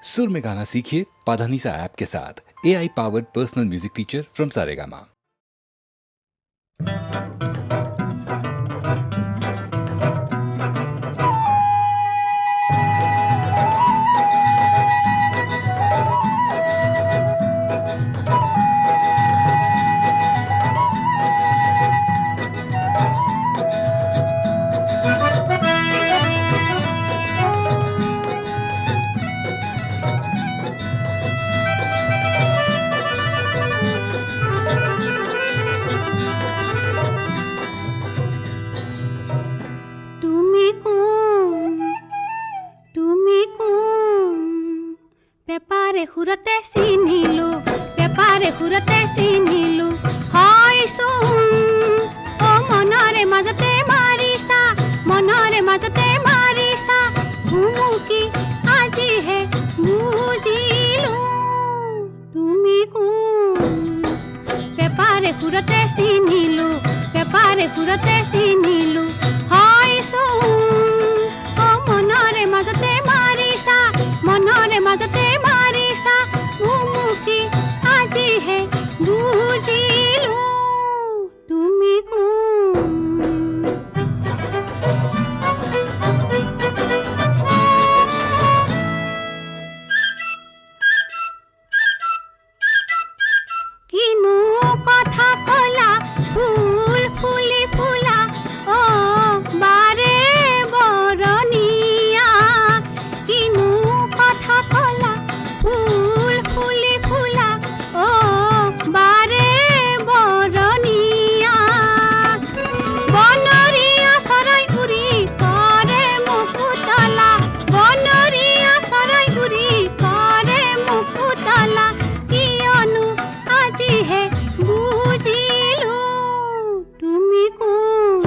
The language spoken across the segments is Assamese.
सुर में गाना सीखिए पाधानीसा ऐप के साथ। AI powered personal music teacher from Saregama. পেপারে হুরতে চিনিলো পেপারে হুরতে চিনিলো হয় শুন ও মনরে মাজতে মারিছা মনরে মাজতে মারিছা ভুমুকি আজি হে বুজিলো তুমি কোন পেপারে হুরতে চিনিলো পেপারে হুরতে চিনিলো হয় শুন ও মনরে মাজতে মারিছা মনরে মাজতে মারিছা ভুমুকি আজি হে বুজিলো তুমি কোন কিনো কথা কলা ফুল ফুলি ফুলা ও বারে বরনিয়া কিনো কথা কলা ফুল ফুলি ফুলা ও বারে বরনিয়া বনরিয়া সরাই উড়ি করে মুকুতলা বনরিয়া সরাই উড়ি করে মুকুতলা কিয়নো আজি হে বুজিলো তুমি কোন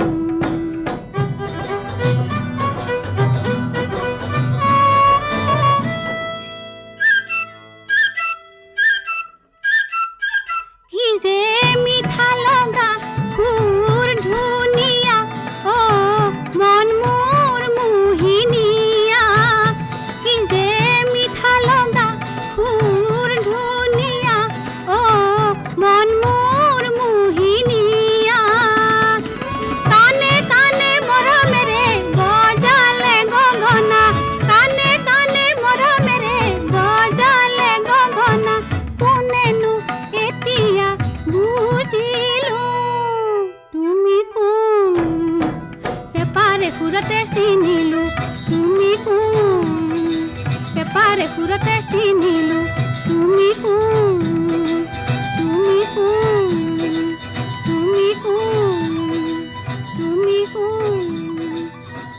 কি যে মিঠা লগা সুর ধুনিয়া ও মন মোর মোহিনিয়া কি যে মিঠা লগা সুর ধুনিয়া ও মন মোর মোহিনিয়া কানে কানে মরমেরে বজালে গগনা কানে কানে মরমেরে বজালে গগনা কোনেনো এতিয়া বুজিলো তুমি কোন পেপারে হুরতে চিনিলো তুমি কোন পেপারে হুরতে চিনিলো তুমি কোন তুমি কোন তুমি কোন তুমি কোন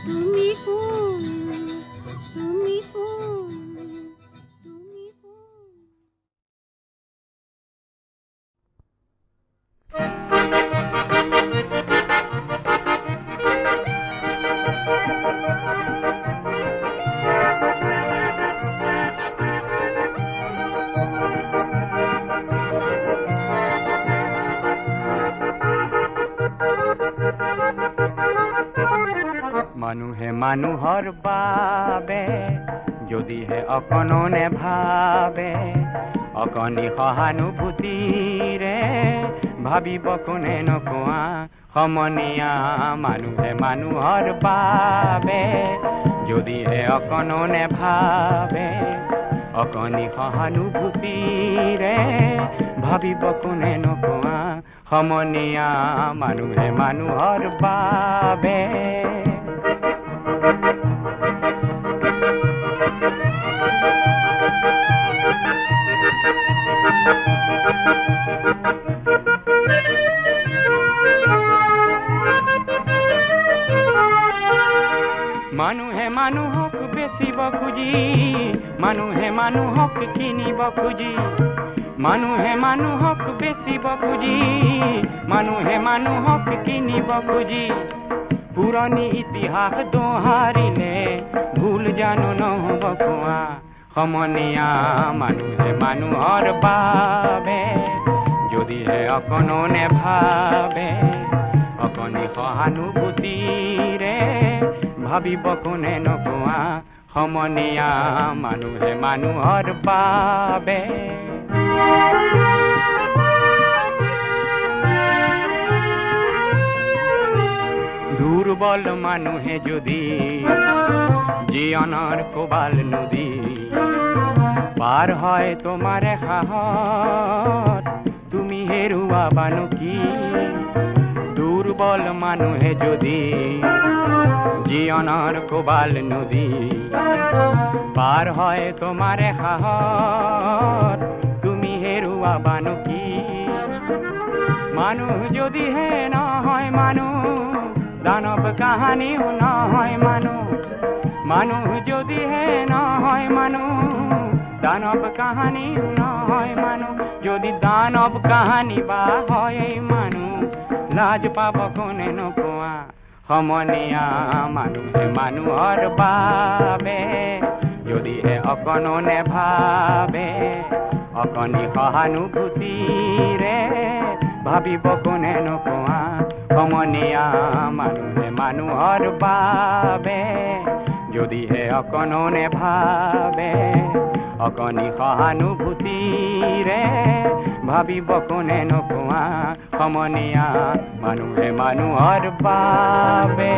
তুমি কোন তুমি কোন তুমি কোন মানুহে মানুহৰ বাবে যদিহে অকণো নেভাবে অকণি সহানুভূতিৰে ভাবিব কোনে নকোৱা সমনীয়া মানুহে মানুহৰ বাবে যদিহে অকণো নেভাবে অকণি সহানুভূতিৰে ভাবিব কোনে নকোৱা সমনীয়া মানুহে মানুহৰ বাবে মানুহে মানুহক বেচিব খুজি মানুহে মানুহক কিনিব খুজি মানুহে মানুহক বেচিব খুজি মানুহে মানুহক কিনিব খুজি পুৰণি ইতিহাস দোহাৰিলে ভুল জানো নহ'ব কোৱা সমনীয়া মানুহে মানুহৰ বাবে যদিহে অকণো নেভাবে অকণি সহানুভূতিৰে ভাবিব কোনে নকোৱা সমনীয়া মানুহে মানুহৰ বাবে দুৰ্বল মানুহে যদি জীৱনৰ কোবাল নদী পাৰ হয় তোমাৰে সাহত তুমি হেৰুৱাবানো কি দুৰ্বল মানুহে যদি জীৱনৰ কোবাল নদী পাৰ হয় তোমাৰে সাহত তুমি হেৰুৱাবানো কি মানুহ যদিহে নহয় মানুহ দানৱ কাহানিও নহয় মানুহ যদিহে নহয় মানুহ দানৱ কাহানিও নহয় মানুহ যদি দানৱ কাহানি বা হয় মানুহ লাজ পাব কোনে নোপোৱা সমনীয়া মানুহে মানুহৰ বাবে যদিহে অকণো নেভাবে অকণি সহানুভূতিৰে ভাবিব কোনে নোপোৱা সমনীয়া মানুহে মানুহৰ বাবে যদিহে অকণো নেভাবে অকণি সহানুভূতিৰে ভাবিব কোনে নোপোৱা সমনীয়া মানুহে মানুহৰ বাবে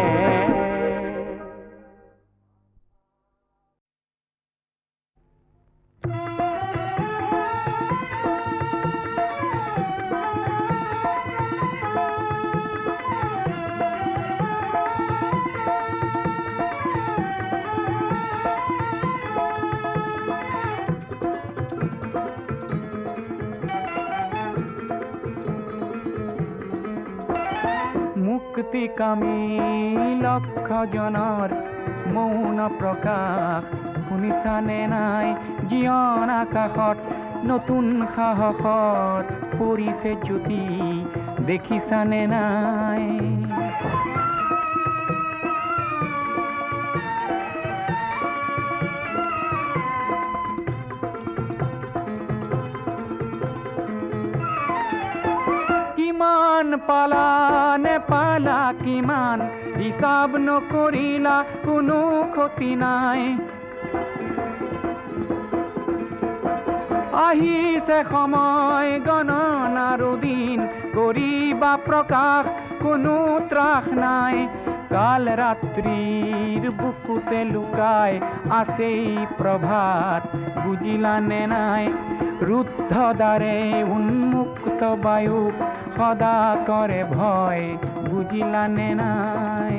মুক্তিকামী লক্ষজনৰ মৌন প্ৰকাশ শুনিছানে নাই জীৱন আকাশত নতুন সাহসত পৰিছে জ্যোতি দেখিছানে নাই কিমান পালা নেপালা কিমান হিচাপ নকৰিলা কোনো ক্ষতি নাই আহিছে সময় গণনাৰো দিন কৰিবা প্ৰকাশ কোনো ত্ৰাস নাই কাল ৰাত্ৰিৰ বুকুতে লুকাই আছেই প্ৰভাত বুজিলানে নাই ৰুদ্ধ দ্বাৰে উন্মুক্ত বায়ুক সদা কৰে ভয় বুজিলানে নাই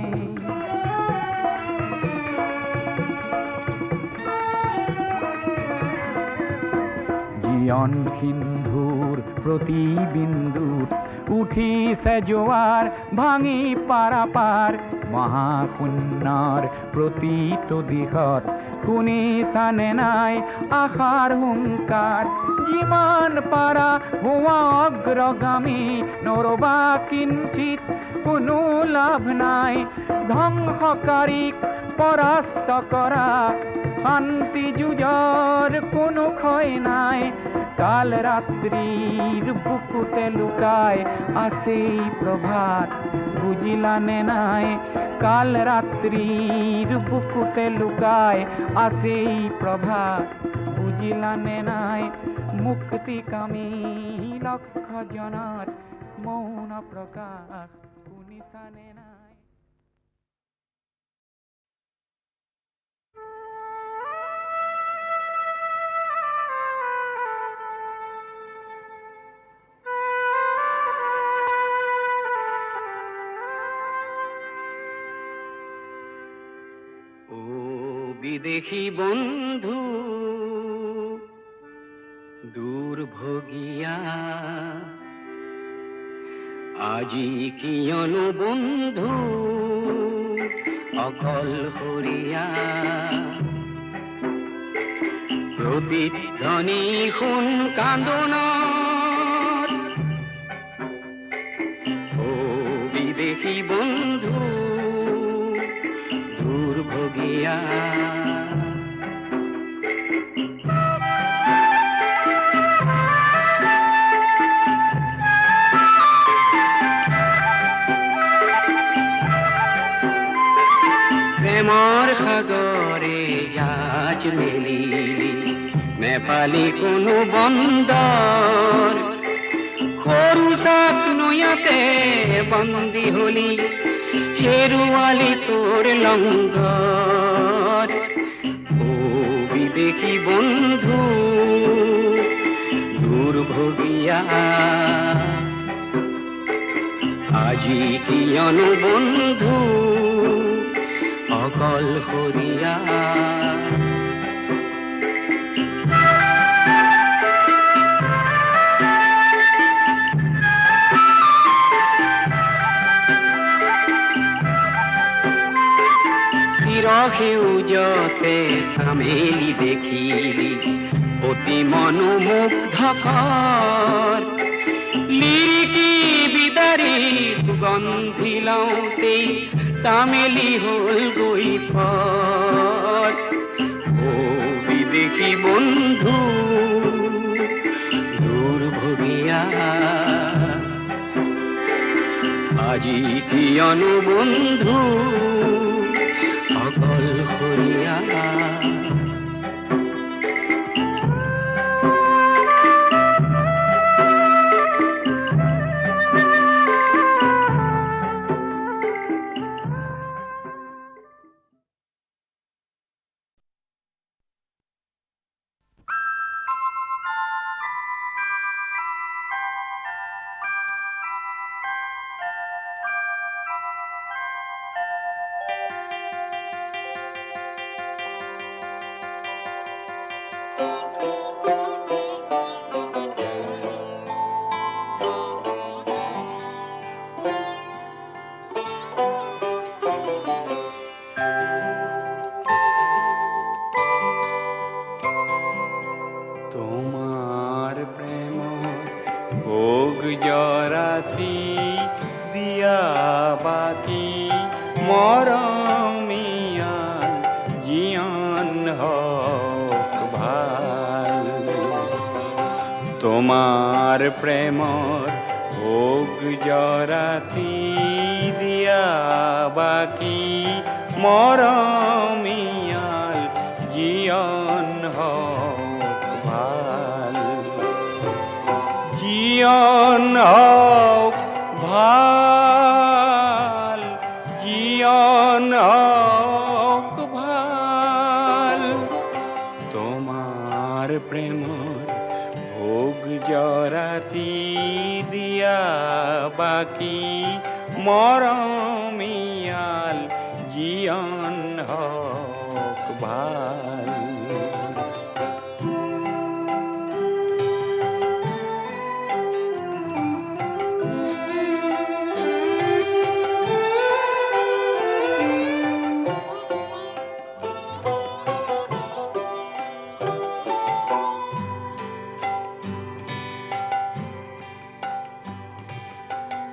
জীৱন সিন্ধুৰ প্ৰতি বিন্দুত উঠিছে জোৱাৰ ভাঙি পাৰাপাৰ মহাশূন্যৰ প্ৰতিটো দিশত শুনিছানে নাই আশাৰ হুংকাৰ যিমান পাৰা হোৱা অগ্ৰগামী নৰবা কিঞ্চিত কোনো লাভ নাই ধ্বংসকাৰীক পৰাস্ত কৰা শান্তি যুঁজৰ কোনো ক্ষয় নাই কাল ৰাত্ৰিৰ বুকুতে লুকাই আছেই প্ৰভাত বুজিলানে নাই কাল ৰাত্ৰিৰ বুকুতে লুকাই আছেই প্ৰভাত বুজিলানে নাই মুক্তিকামী লক্ষজনৰ মৌন প্ৰকাশ শুনিছানে নাই বিদেশী বন্ধু দুৰ্ভোগিয়া আজি কিয়নো বন্ধু অকলশৰীয়া প্ৰতিধ্বনি শুন কান্দোনৰ ও বিদেশী বন্ধু দুৰ্ভোগিয়া প্ৰেমৰ সাগৰে যা মেলিলি নেপালী কোনো বন্দৰ সৰু চাক নৈয়াতে বন্দী হলি হেৰুৱালি তোৰ লংগৰ ও বিবেকী বন্ধু দুৰ্ভগীয়া আজি কিয়নো বন্ধু অকলশৰীয়া চিৰসেউজতে চামেলি দেখিলি অতি মনোমুগ্ধকৰ লিৰিকি বিদাৰি সুগন্ধি লওঁতেই চামেলি হ'ল গৈ পৰ ও বিবেকী বন্ধু দুৰ্ভগীয়া আজি কিয়নো বন্ধু অকলশৰীয়া তোমার প্রেম ভোগ জরাতি দিয়া বাতি মরমিয়ান জিয়ান হক ভাল তোমার প্রেমর ভোগ জরাতি দিয়া বাকি মরমিয়াল জিয়ন হক ভাল জিয়ন হক ভাল জিয়ন হক ভাল তোমার প্রেমর ভোগ জরাতি দিয়া বাকি মরমিয়াল জিয়ন হক ভাল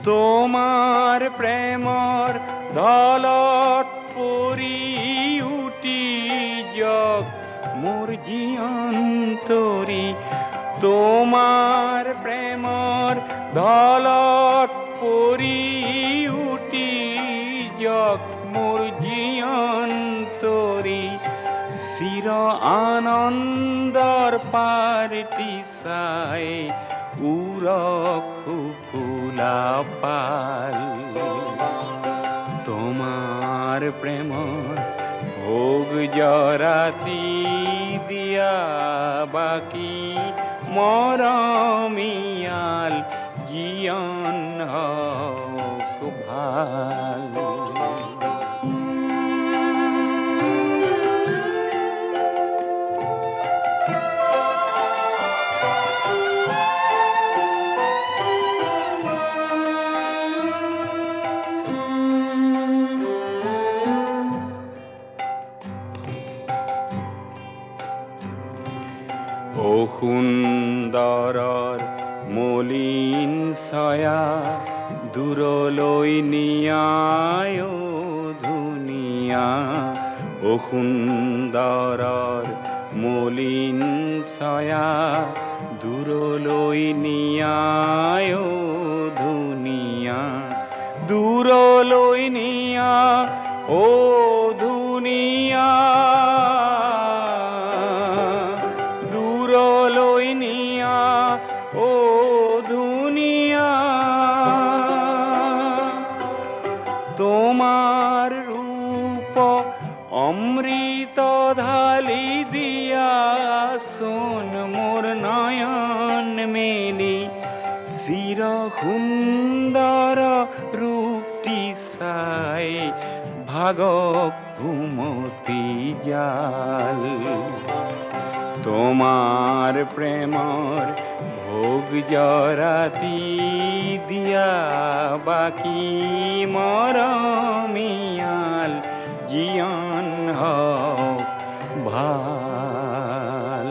তোমার প্রেমর দলত পরি উটি জগ মোর জিয়ন্তরি তোমার প্রেমর দলত পরি উটি জগ মোর জিয়ন্তরি চির আনন্দর পারটি চাই উরখু ফুলা পাল তোমার প্রেম ভোগ জরাতি দিয়া বাকি মরমিয়াল জিয়ন হক ভাল ও সুন্দৰৰ মলিন ছায়া দূৰলৈ নিয়ায় ধুনীয়া ও সুন্দৰৰ মলিন ছায়া দূৰলৈ নিয়ায় ধুনীয়া দূৰলৈ নিয়া ও ধুনীয়া অমৃত ঢালি দিয়া সোন মোর নয়ন মেলি চির সুন্দর রূপটি চাই ভাগক ঘুমতি জাল তোমার প্রেমর ভোগ জরাতি দিয়া বাকি মরমিয়াল জিয়ন হক ভাল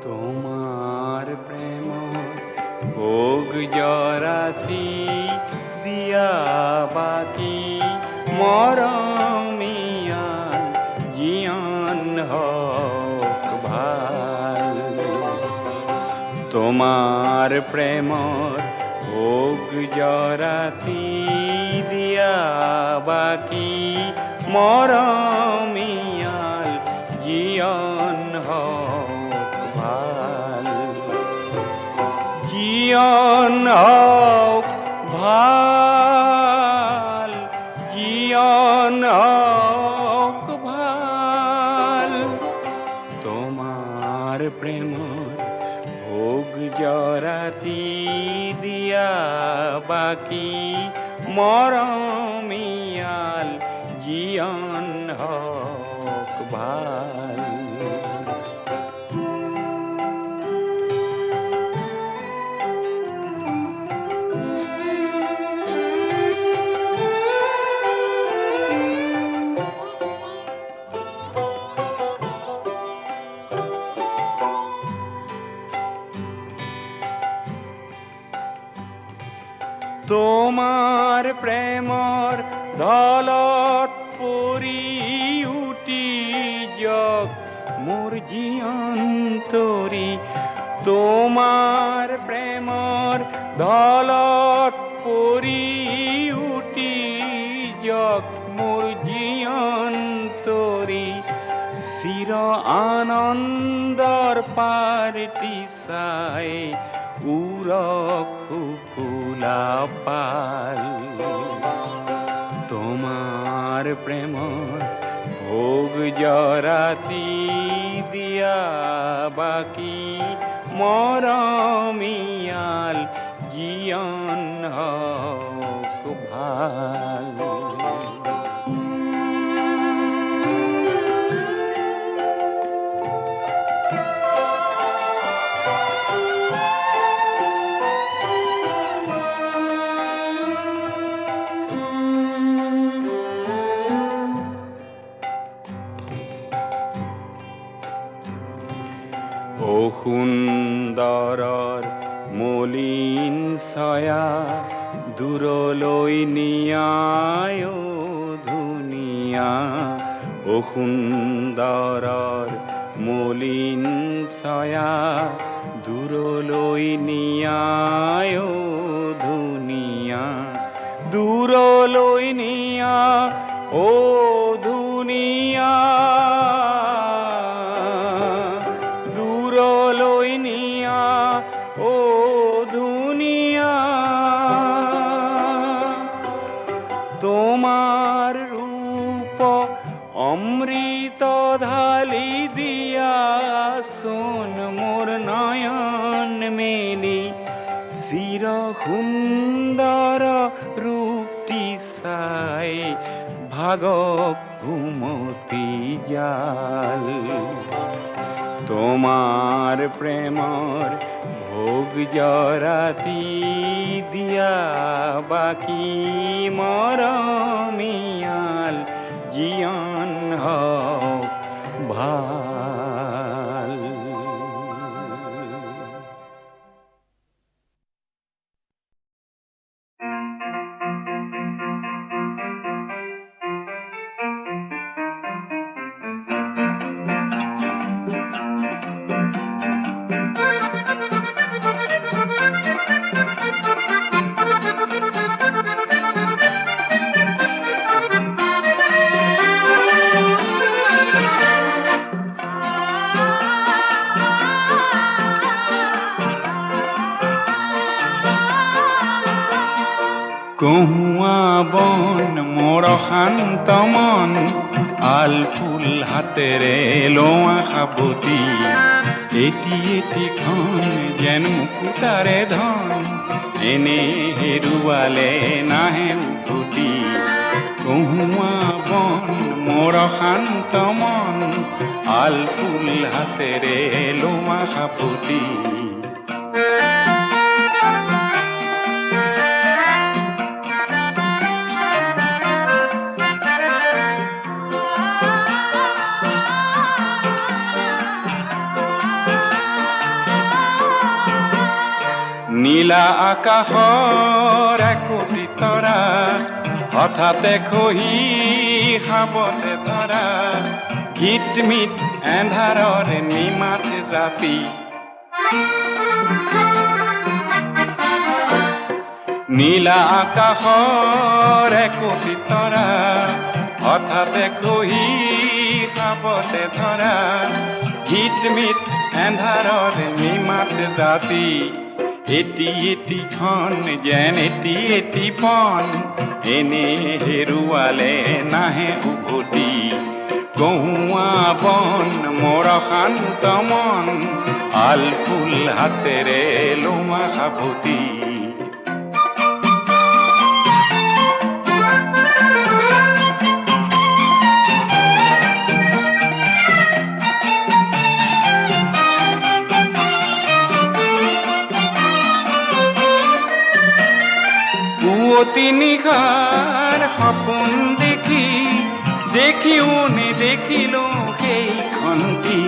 তোমার প্রেম ভোগ জরাতি দিয়া বাকি মরমিয়াল জিয়ন হক ভাল তোমার প্রেমর ভোগ জরাতি দিয়া বাকি মরমিয়াল জিয়ন হক ভাল জিয়ন হক ভাল জিয়ন হক ভাল তোমার প্রেমর ভোগ জরাতি দিয়া বাকি মরমিয়াল জিয়ন হক ভাল তোমার প্রেমর দলত পরি উটি জগ মোর জিয়ন্তরি তোমার প্রেমর দলত পরি উটি জগ মোর জিয়ন্তরি চির আনন্দর পারটি চাই উরখুকুলা পাল তোমার প্রেমর ভোগ জরাতি দিয়া বাকি মরমিয়াল জিয়ন হক ভাল ও সুন্দৰৰ মলিন ছায়া দূৰলৈ নিয়ায় ও ধুনীয়া ও সুন্দৰৰ মলিন ছায়া দূৰলৈ নিয়ায় ও ধুনীয়া দূৰলৈ নিয়া ও ধুনীয়া দূৰলৈ নিয়া ও ধুনীয়া তোমার রূপ অমৃত ঢালি দিয়া সোন মোর নয়ন মেলি চির সুন্দর রূপটি চাই ভাগক ঘুমতি জাল তোমার প্রেমর ভোগ জরাতি দিয়া বাকি মরমিয়াল জিয়ন হক ভাল কহুৱা বন মোৰ শান্ত মন আল ফুল হাতেৰে লোৱা সাৱটি এটি এটিখন যেন মুকুতাৰে ধন এনে হেৰুৱালে নাহে উভতি কহুৱা বন মোৰ শান্ত মন আল ফুল হাতেৰে লোৱা সাৱটি নীলা আকাশৰ একোটি তৰা হঠাতে খহি খাবতে ধৰা গীতমিত এন্ধাৰৰ নিমাত ৰাতি নীলা আকাশৰ একোটি তৰা হঠাতে খহি খাবতে ধৰা গীতমিত এন্ধাৰৰ নিমাত ৰাতি এটি এটিখন যেন এটি এটি পন এনে হেৰুৱালে নাহে উভতি কহুৱা বন মোৰ শান্ত মন আল ফুল হাতেৰে লোৱা সাৱটি পুৱতি নিশাৰ সপোন দেখি দেখিও নেদেখিলো সেইখনটি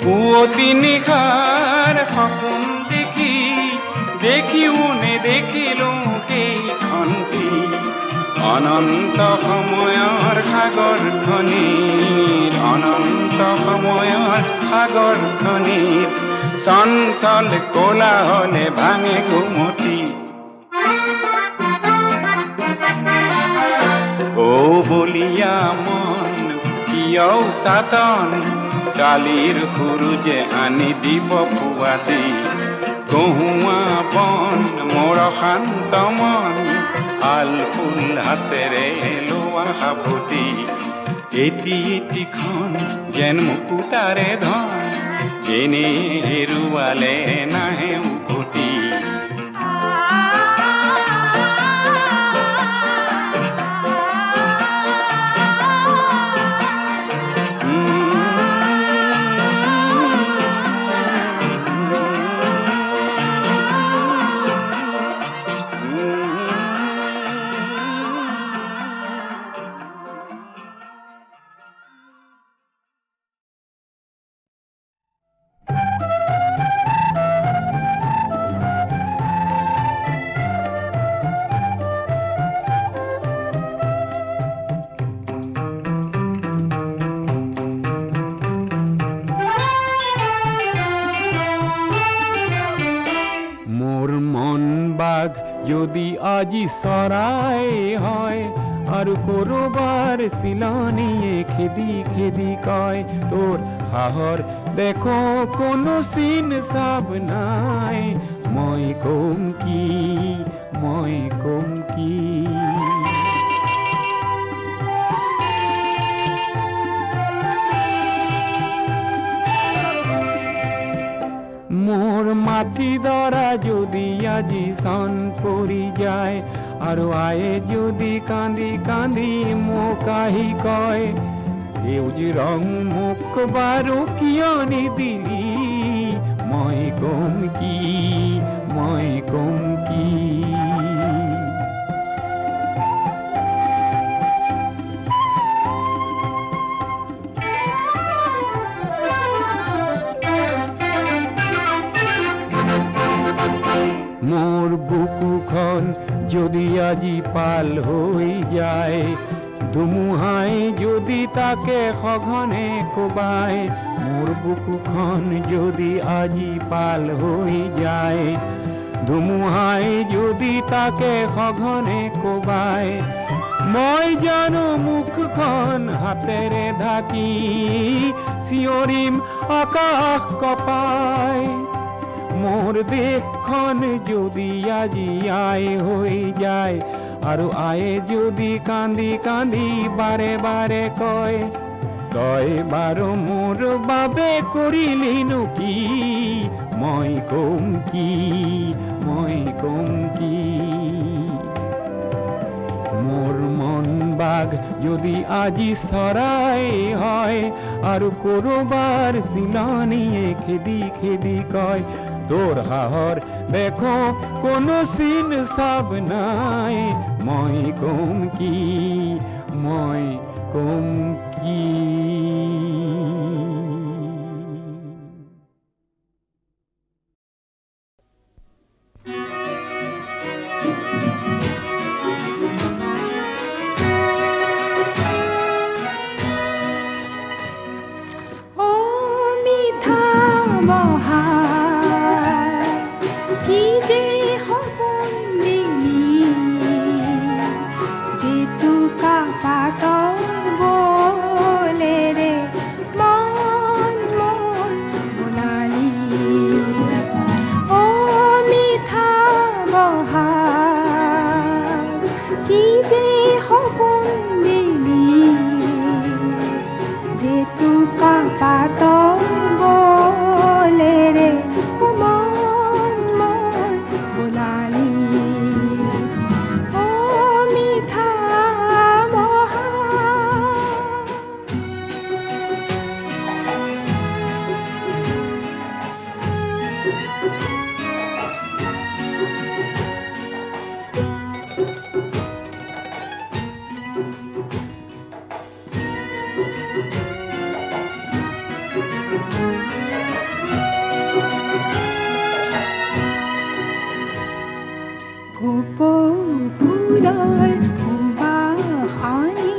পুৱতি নিশাৰ সপোন দেখি দেখিও নেদেখিলো সেইখনটি অনন্ত সময়ৰ সাগৰখনিৰ অনন্ত সময়ৰ সাগৰখনিৰ চঞ্চল কোলাহলে ভাঙে ঘুমতি ও বলিয়া মন কিয় সাতন কালিৰ সূৰুজে আনি দিব পুৱাতি কহুৱা বন মোৰ শান্ত মন আল ফুল হাতেৰে লোৱা সাৱটি এটি এটিখন যেন মুকুতাৰে ধন এনে হেৰুৱালে নাহে উভতি যদি আজি চৰাই হয় আৰু কৰবাৰ চিলনীয়ে খেদি খেদি কয় তোৰ সাহৰ দেখো কোনো চিন চাব নাই মই কম কি মোৰ মাটি ধৰা যদি আজি চন পৰি যায় আৰু আয়ে যদি কান্দি কান্দি মোক আহি কয় সেউজ ৰং মোক বাৰু কিয় নিদিলি মই কম কি মোৰ বুকুখন যদি আজি পাল হৈ যায় ধুমুহাই যদি তাকে সঘনে কোবাই মোৰ বুকুখন যদি আজি পাল হৈ যায় ধুমুহাই যদি তাকে সঘনে কোবাই মই জানো মুখখন হাতেৰে ঢাকি চিঞৰিম আকাশ কপাই মোৰ দেশখন যদি আজি আয় হয়ে যায় আৰু আয়ে যদি কান্দি কান্দি বাৰে বাৰে কয় তই বাৰু মোৰ বাবে কৰিলিনো কি মই কম কি মোৰ মন বাঘ যদি আজি চৰাই হয় আৰু কৰবাৰ চিলনীয়ে খেদি খেদি কয় তোৰ হাহৰ দেখো কোনো চিন চাব নাই মই কম কি ও মিঠা বহার কি যে সপোন দিলি জেতুকা পাতৰ বলেৰে মন মোৰ বোলালি ও মিঠা বহাৰ কি যে সপোন দিলি জেতুকা পাতৰ বলেৰে মন মোৰ বোলালি ও মিঠা বহাৰ ফুলৰ সুবাস আনি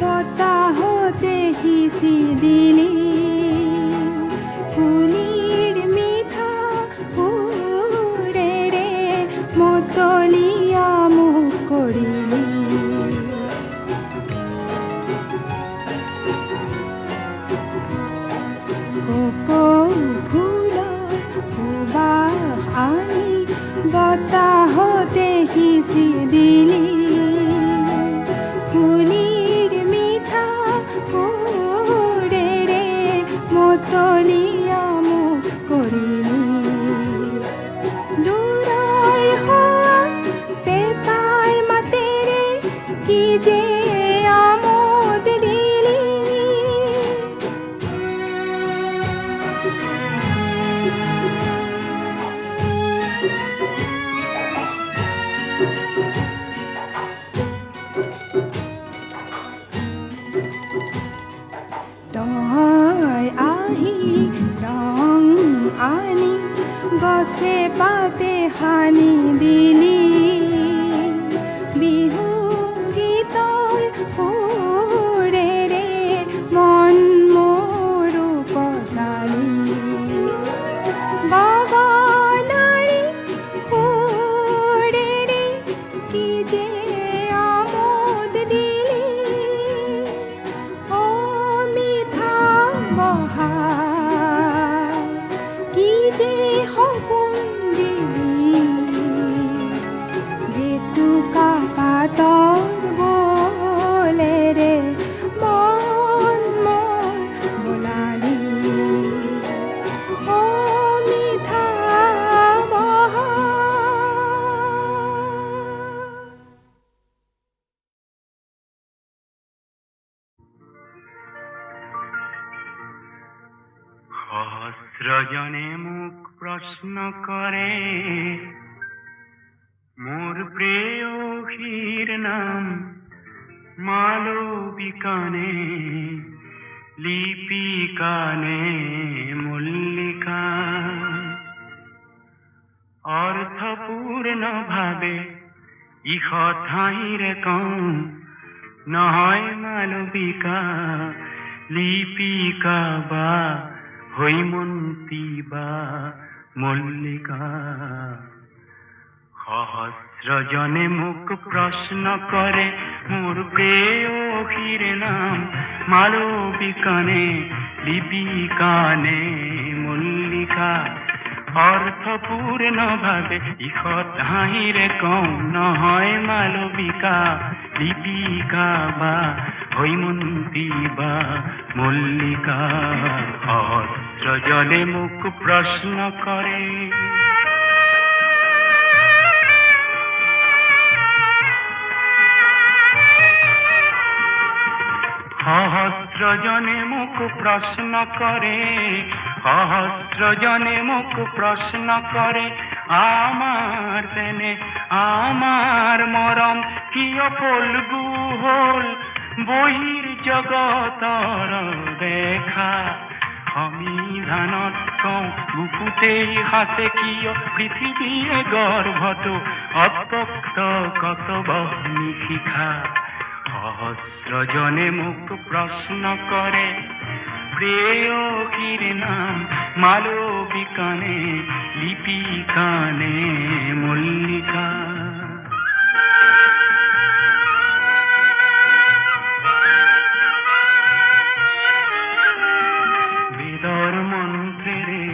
বতাহতে সিঁচি দিলি ফুলিৰ মিঠা সুৰেৰে মতলীয়া মোক কৰিলি ফুলৰ সুবাস আনি বতাহতে সিঁচি দিলি ফুলিৰ মিঠা সুৰেৰে মতলীয়া মোক কৰিলি দূৰৰ সোৱাদ পেপাৰ মাতেৰে কি যে আমোদ দিলি তই আহি ৰং আনি গছে পাতে সানি দিলি বিহু গীতৰ সুৰেৰে মন মোৰো পজালি গগনাৰী সুৰেৰে কি যে আমোদ দিলি ও মিঠা বহাৰ কি যে সপোন দিলি জেতুকা পাতৰ বলেৰে মন মোৰ বোলালি ও মিঠা বহাৰ সহস্রজনে মোক প্রশ্ন করে মোর প্রেয়সীর নাম মালবিকানে লিপিকানে মল্লিকা অর্থপূর্ণ ভাবে ইহ ঠাইরে কওঁ নহয় মালবিকা লিপিকা বা হৈমন্তী বা মল্লিকা সহস্রজনে মোক প্রশ্ন করে মোর প্রেয়সীর নাম মালবিকানে লিপিকানে মল্লিকা অৰ্থপূৰ্ণ ভাৱে ইষত হাঁহিৰে কওঁ নহয় মালবিকা লিপিকা বা হৈমন্তী বা মল্লিকা সহস্ৰজনে মোক প্ৰশ্ন কৰে সহস্ৰজনে মোক প্ৰশ্ন কৰে সহস্ৰজনে মোক প্ৰশ্ন কৰে আমাৰ তেনে আমাৰ মৰম কিয় ফলগু হ'ল বহিৰ জগতৰ দেখা সংবিধানত কওঁ বুকুতেই সাঁচে কিয় পৃথিৱীয়ে গৰ্ভটো অত্যক্ত কতব নিশিখা সহস্ৰজনে মোক প্ৰশ্ন কৰে প্ৰেয়সীৰ নাম মালবিকানে লিপিকানে মল্লিকা বেদৰ মন্ত্ৰেৰে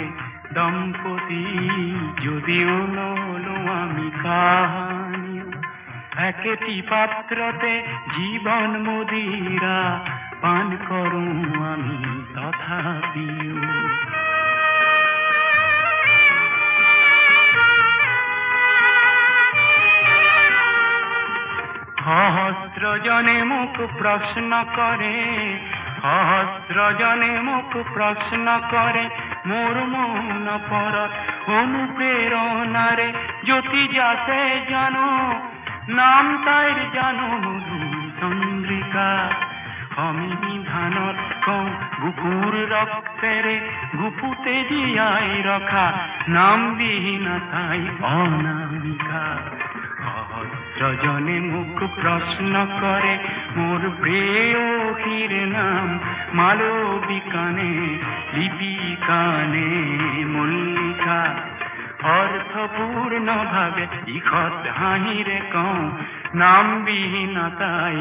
দম্পতি যদিও নলো আমি কাহানী একেটি পাত্ৰতে জীৱন মদিৰা পান কৰোঁ আমি তথাপিও সহস্ৰজনে মোক প্ৰশ্ন কৰে সহস্ৰজনে মোক প্ৰশ্ন কৰে মোৰ মন পৰত অনুপ্ৰেৰণাৰে জ্যোতি যাচে জানো নাম তাইৰ জানো মধু চন্দ্ৰিকা সংবিধানত কওঁ বুকুৰ ৰক্তেৰে গুপুতে জীয়াই ৰখা নামবিহীন তাই অনামিকা সহস্ৰজনে মোক প্ৰশ্ন কৰে মোৰ প্ৰেয়সীৰ নাম মালবিকানে লিপিকানে মল্লিকা অৰ্থপূৰ্ণ ভাৱে ইষত হাঁহিৰে কওঁ নামবিহীন তাই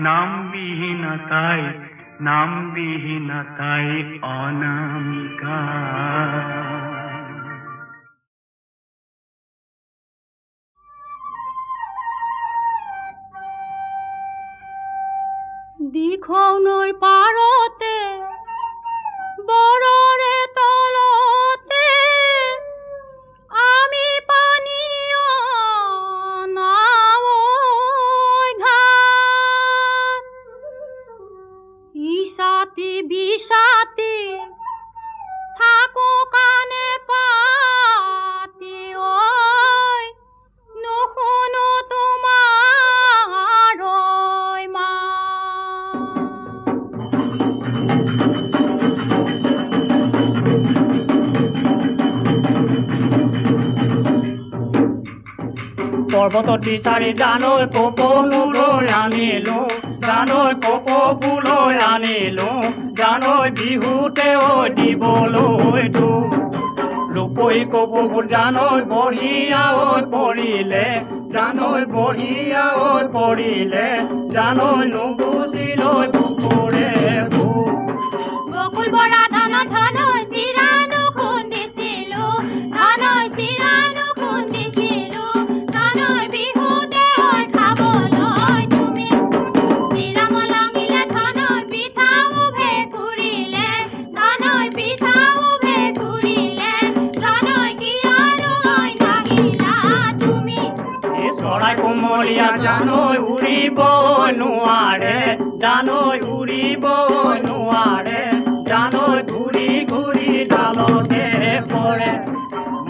নামবিহীন তাই নামবিহীন তাই অনামিকা দিখৌ নৈ পাৰতে বৰৰে তলতে আমি পানীয় নাৱৈ ঘাট ইছাতি বিছাতি থাকো কাণে পাতি ঐ নুশুনো তোমাৰ পৰ্বতত বিচাৰি জানৈ কপৌলৈ আনিলো জানৈ কপৌ ফুলৈ আনিলো জানৈ বিহুতে দিবলৈ তো ৰূপৈ কপৌ ফুল জানৈ বঢ়িয়া পৰিলে জানৈ বঢ়িয়া পৰিলে জানৈ নুগুচিলৈ বুকুৰে বকুল বৰা ধন ধনৈ চিৰানো খুন্দিছিলো ধনৈ চিৰানো খুন্দিছিলো ধনৈ বিহুতে খাবলৈ তুমি চিৰা মলমিলে ধনৈ পিঠাও ভেকুৰিলে ধনৈ পিঠাও ভেকুৰিলে ধনৈ কিয়নো নাহিলা তুমি চৰাই কোমলীয়া জানৈ উৰিব নোৱাৰে জানৈ উৰিব নোৱাৰে জানৈ ঘূৰি ঘূৰি ডালতে পৰে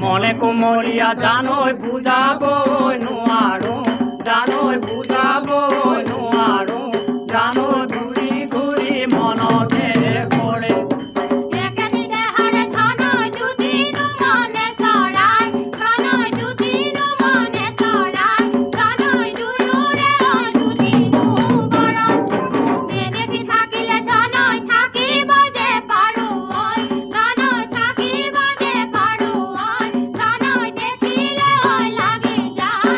মনে কোমলীয়া জানৈ বুজাব নোৱাৰো জানৈ বুজাব নোৱাৰো জানৈ ঘূৰি ঘূৰি মনতে পৰে একেটি দেহৰে ধনৈ দুদিনো মনে চৰাই ধনৈ দুদিনো মনে চৰাই ধনৈ দুয়োৰে দুদিনো বৰণ নেদেখি থাকিলে ধনৈ থাকিব যে পাৰো ধনৈ থাকিব যে পাৰো ধনৈ দেখিলে লাগি যায়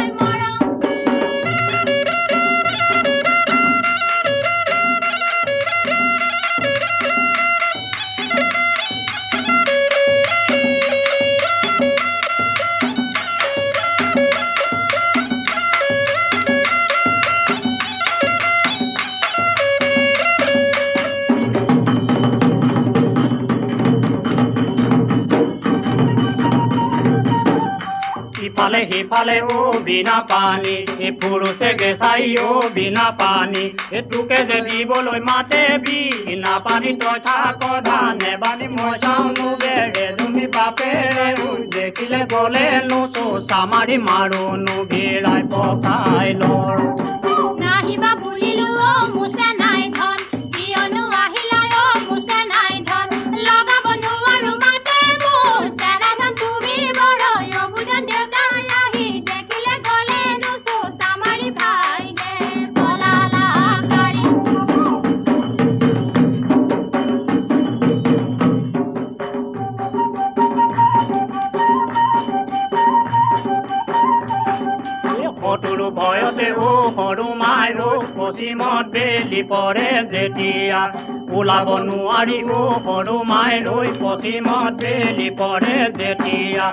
চাৰিফালে বিনা পানী পুৰুষে গেছাই বিনা পানী তোকে যে দিবলৈ মাতে বিনা পানী তই থাক ধানে বানী মই চাওঁ বেৰে তুমি বাপেৰে দেখিলে গলে চোচা মাৰি মাৰো ভিৰাই পকাই লৰ নাহিবা বুলিলো মুছে নাই ধন কিয়নো আহিলা মুছে নাই ধন লগাব নোৱাৰো মাতে চেৰা ধন তুমি বড় বুজন দেউতাই আহি দেখিলে গলে চোচা মাৰি ভাই দে পলালা কাৰি সতুৰু ভয়তে সৰু মাইৰো পশ্চিমত বেলি পৰে যেতিয়া ওলাব নোৱাৰি সৰু মাইৰো পশ্চিমত বেলি পৰে যেতিয়া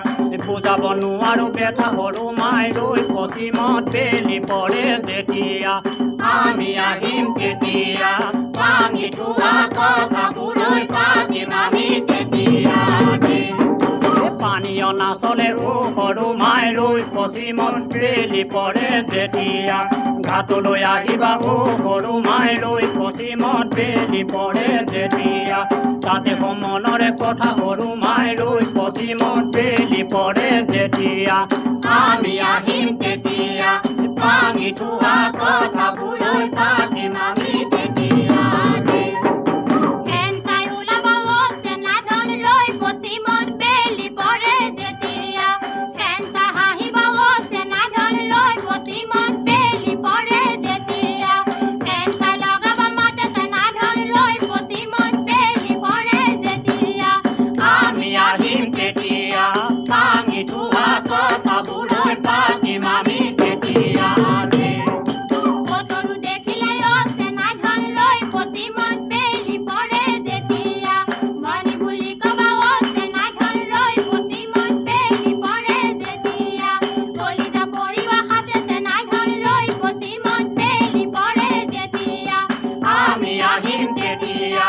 বুজাব নোৱাৰো বেটা সৰু মাইৰো পশ্চিমত বেলি পৰে যেতিয়া আমি আহিম কেতিয়া পানী থোৱা কথাবোৰৈ পাতিম আমি কেতিয়া পানীয় নাচলে সৰু মাইৰো পশ্চিমত বেলি পৰে যেতিয়া ঘাটলৈ আহিবা সৰু মাইৰো পশ্চিমত বেলি পৰে যেতিয়া তাতে মনৰে কথা সৰু মাইৰো পশ্চিমত বেলি পৰে যেতিয়া আমি আহিম তেতিয়া পানী থোৱা কথাবোৰৈ পাতিম আমি তেতিয়া ফেন চাই ওলাবা চেনা ধন লৈ পশ্চিমত বেলি পৰে যেতিয়া ফেন চাই হাঁহিবা চেনা ধন লৈ পশ্চিমত বেলি পৰে যেতিয়া ফেন চাই লগাবা মাতে চেনা ধন লৈ পশ্চিমত বেলি পৰে যেতিয়া আমি আহিম তেতিয়া পানী থোৱা কথাবোৰৈ পাতিম আমি তেতিয়া সতৰু দেখিলে চেনা ধন লৈ পশ্চিমত বেলি পৰে যেতিয়া মণি বুলি কবা চেনা ধন লৈ পশ্চিমত বেলি পৰে যেতিয়া কলিজা পৰিবা হাতে চেনা ধন লৈ পশ্চিমত বেলি পৰে যেতিয়া আমি আহিম তেতিয়া